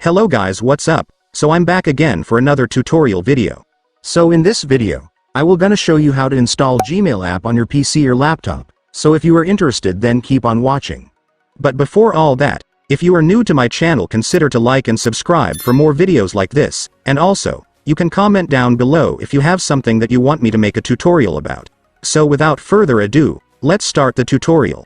Hello guys, what's up? So I'm back again for another tutorial video. So in this video, I will gonna show you how to install Gmail app on your PC or laptop. So if you are interested, then keep on watching. But before all that, if you are new to my channel, consider to like and subscribe for more videos like this, and also, you can comment down below if you have something that you want me to make a tutorial about. So without further ado, let's start the tutorial.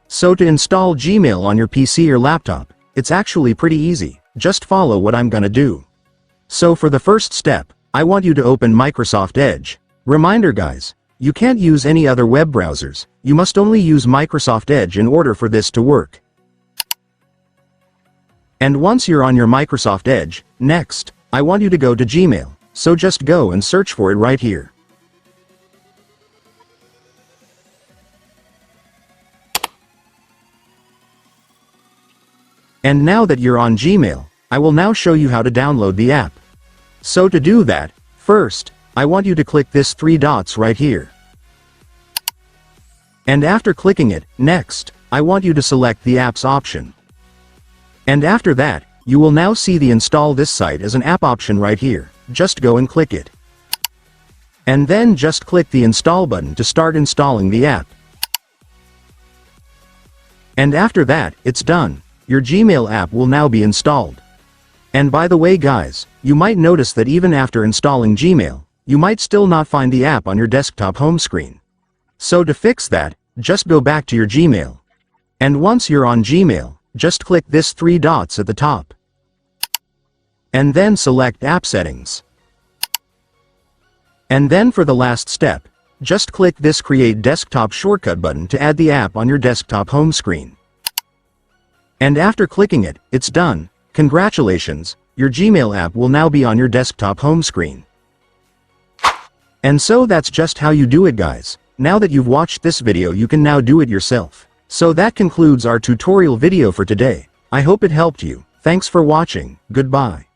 So to install Gmail on your PC or laptop, it's actually pretty easy. Just follow what I'm gonna do. So for the first step, I want you to open Microsoft Edge. Reminder guys, you can't use any other web browsers, you must only use Microsoft Edge in order for this to work. And once you're on your Microsoft Edge, next, I want you to go to Gmail, so just go and search for it right here. And now that you're on Gmail, I will now show you how to download the app. So to do that, first, I want you to click this 3 dots right here. And after clicking it, next, I want you to select the apps option. And after that, you will now see the install this site as an app option right here. Just go and click it. And then just click the install button to start installing the app. And after that, it's done. Your Gmail app will now be installed. And by the way guys, you might notice that even after installing Gmail, you might still not find the app on your desktop home screen. So to fix that, just go back to your Gmail. And once you're on Gmail, just click this 3 dots at the top. And then select App Settings. And then for the last step, just click this Create Desktop Shortcut button to add the app on your desktop home screen. And after clicking it, it's done. Congratulations, your Gmail app will now be on your desktop home screen. And so that's just how you do it guys. Now that you've watched this video, you can now do it yourself. So that concludes our tutorial video for today. I hope it helped you. Thanks for watching. Goodbye.